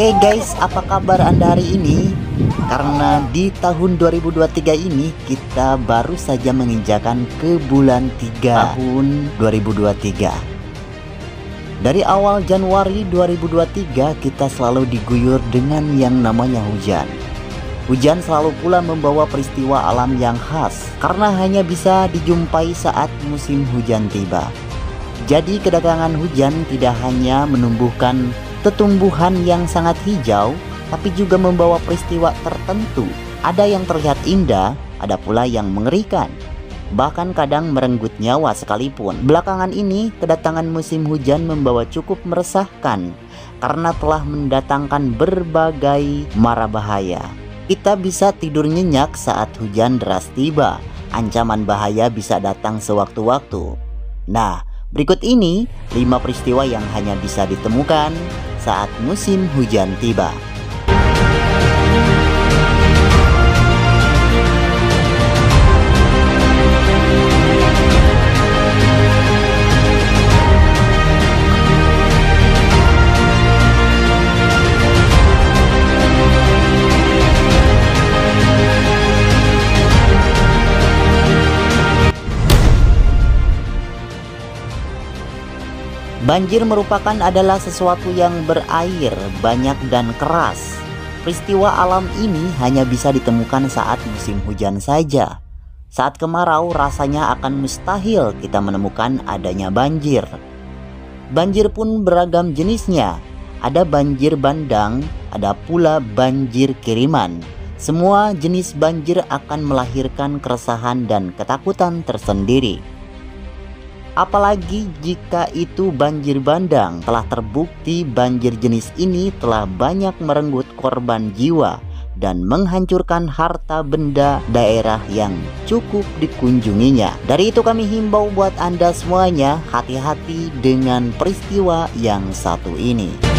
Oke guys, apa kabar Anda hari ini? Karena di tahun 2023 ini kita baru saja menginjakan ke bulan 3 tahun 2023. Dari awal Januari 2023 kita selalu diguyur dengan yang namanya hujan. Hujan selalu pula membawa peristiwa alam yang khas karena hanya bisa dijumpai saat musim hujan tiba. Jadi kedatangan hujan tidak hanya menumbuhkan tumbuhan yang sangat hijau, tapi juga membawa peristiwa tertentu. Ada yang terlihat indah, ada pula yang mengerikan, bahkan kadang merenggut nyawa sekalipun. Belakangan ini kedatangan musim hujan membawa cukup meresahkan karena telah mendatangkan berbagai mara bahaya. Kita bisa tidur nyenyak saat hujan deras tiba. Ancaman bahaya bisa datang sewaktu-waktu. Nah, berikut ini 5 peristiwa yang hanya bisa ditemukan saat musim hujan tiba. Banjir merupakan adalah sesuatu yang berair, banyak dan keras. Peristiwa alam ini hanya bisa ditemukan saat musim hujan saja. Saat kemarau rasanya akan mustahil kita menemukan adanya banjir. Banjir pun beragam jenisnya. Ada banjir bandang, ada pula banjir kiriman. Semua jenis banjir akan melahirkan keresahan dan ketakutan tersendiri. Apalagi jika itu banjir bandang. Telah terbukti banjir jenis ini telah banyak merenggut korban jiwa dan menghancurkan harta benda daerah yang cukup dikunjunginya. Dari itu kami himbau buat Anda semuanya, hati-hati dengan peristiwa yang satu ini.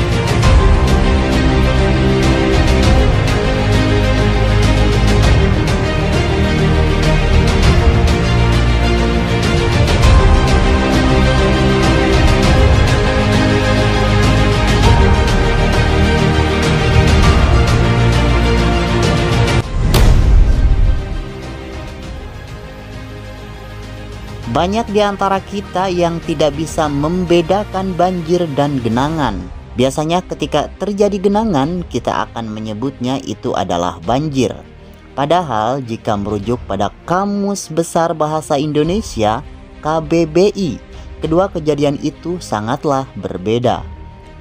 Banyak di antara kita yang tidak bisa membedakan banjir dan genangan. Biasanya ketika terjadi genangan, kita akan menyebutnya itu adalah banjir. Padahal jika merujuk pada Kamus Besar Bahasa Indonesia KBBI, kedua kejadian itu sangatlah berbeda.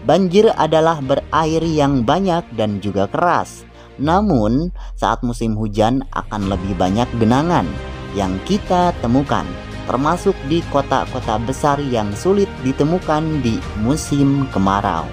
Banjir adalah berair yang banyak dan juga keras. Namun saat musim hujan akan lebih banyak genangan yang kita temukan, termasuk di kota-kota besar yang sulit ditemukan di musim kemarau.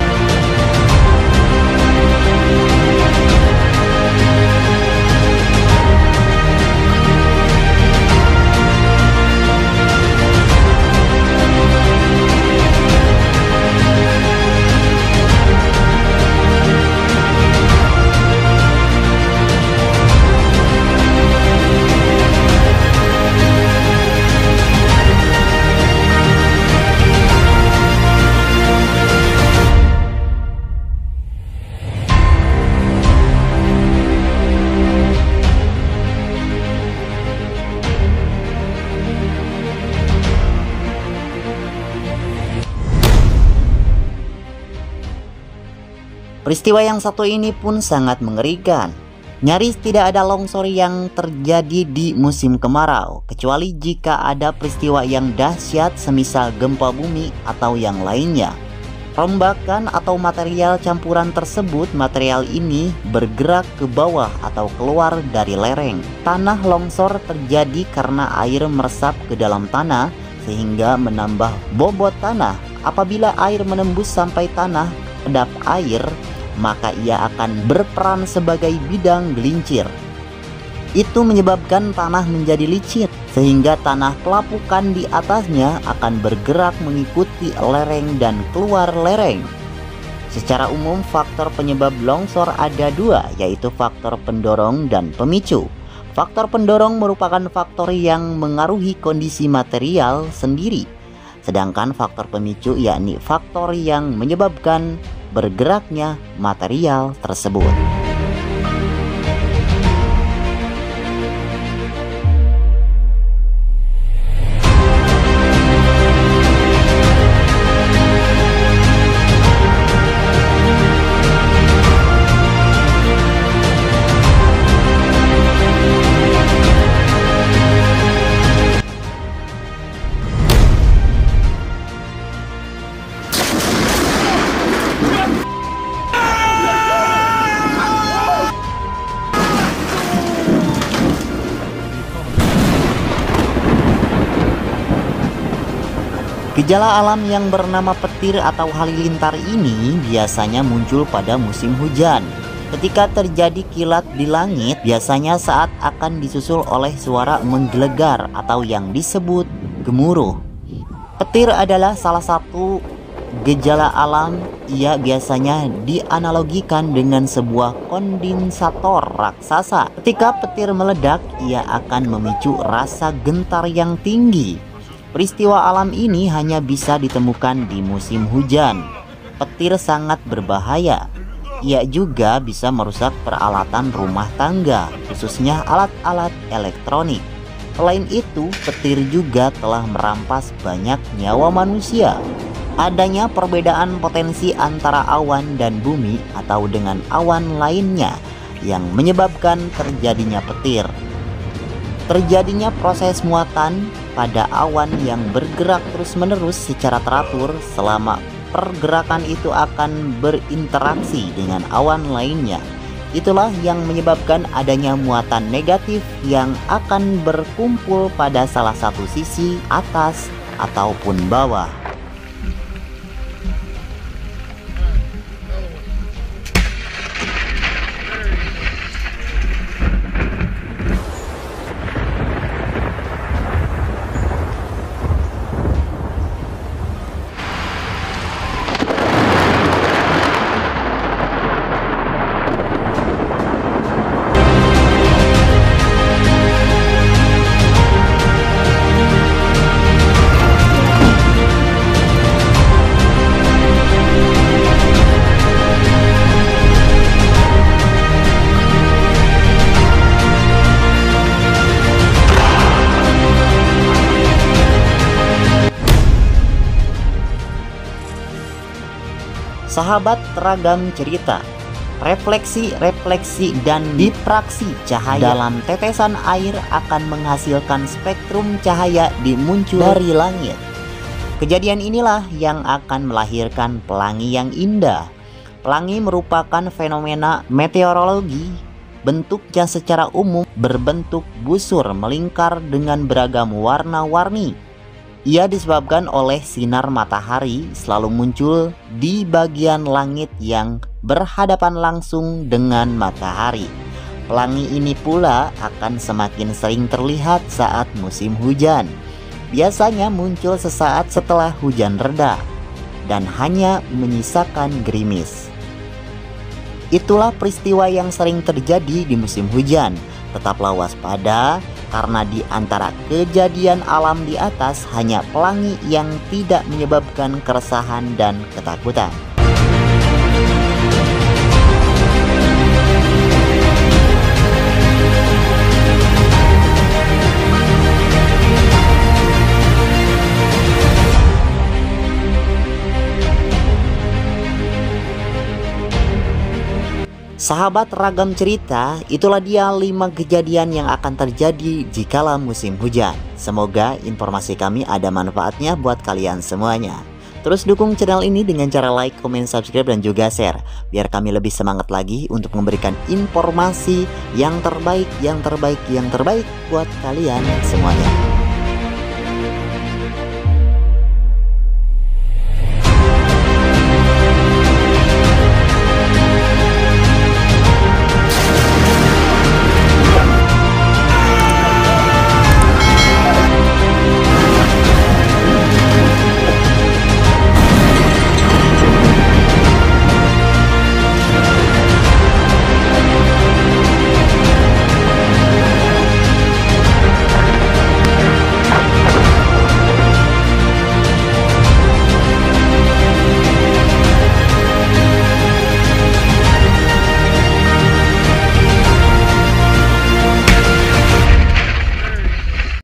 Peristiwa yang satu ini pun sangat mengerikan. Nyaris tidak ada longsor yang terjadi di musim kemarau, kecuali jika ada peristiwa yang dahsyat semisal gempa bumi atau yang lainnya. Rombakan atau material campuran tersebut, material ini bergerak ke bawah atau keluar dari lereng. Tanah longsor terjadi karena air meresap ke dalam tanah sehingga menambah bobot tanah. Apabila air menembus sampai tanah kedap air, maka ia akan berperan sebagai bidang gelincir. Itu menyebabkan tanah menjadi licin, sehingga tanah pelapukan di atasnya akan bergerak mengikuti lereng dan keluar lereng. Secara umum faktor penyebab longsor ada 2, yaitu faktor pendorong dan pemicu. Faktor pendorong merupakan faktor yang mengaruhi kondisi material sendiri, sedangkan faktor pemicu yakni faktor yang menyebabkan bergeraknya material tersebut. Gejala alam yang bernama petir atau halilintar ini biasanya muncul pada musim hujan. Ketika terjadi kilat di langit, biasanya saat akan disusul oleh suara menggelegar atau yang disebut gemuruh. Petir adalah salah satu gejala alam. Ia biasanya dianalogikan dengan sebuah kondensator raksasa. Ketika petir meledak, ia akan memicu rasa gentar yang tinggi. Peristiwa alam ini hanya bisa ditemukan di musim hujan. Petir sangat berbahaya. Ia juga bisa merusak peralatan rumah tangga, khususnya alat-alat elektronik. Selain itu, petir juga telah merampas banyak nyawa manusia. Adanya perbedaan potensi antara awan dan bumi atau dengan awan lainnya yang menyebabkan terjadinya petir. Terjadinya proses muatan pada awan yang bergerak terus-menerus secara teratur selama pergerakan itu akan berinteraksi dengan awan lainnya. Itulah yang menyebabkan adanya muatan negatif yang akan berkumpul pada salah satu sisi atas ataupun bawah. Sahabat ragam cerita, refleksi, dan difraksi cahaya dalam tetesan air akan menghasilkan spektrum cahaya dimuncul dari langit. Kejadian inilah yang akan melahirkan pelangi yang indah. Pelangi merupakan fenomena meteorologi. Bentuknya secara umum berbentuk busur melingkar dengan beragam warna-warni. Ia disebabkan oleh sinar matahari selalu muncul di bagian langit yang berhadapan langsung dengan matahari. Pelangi ini pula akan semakin sering terlihat saat musim hujan. Biasanya muncul sesaat setelah hujan reda dan hanya menyisakan gerimis. Itulah peristiwa yang sering terjadi di musim hujan. Tetaplah waspada, karena di antara kejadian alam di atas hanya pelangi yang tidak menyebabkan keresahan dan ketakutan. Sahabat ragam cerita, itulah dia 5 kejadian yang akan terjadi jikala musim hujan. Semoga informasi kami ada manfaatnya buat kalian semuanya. Terus dukung channel ini dengan cara like, comment, subscribe, dan juga share, biar kami lebih semangat lagi untuk memberikan informasi yang terbaik buat kalian semuanya.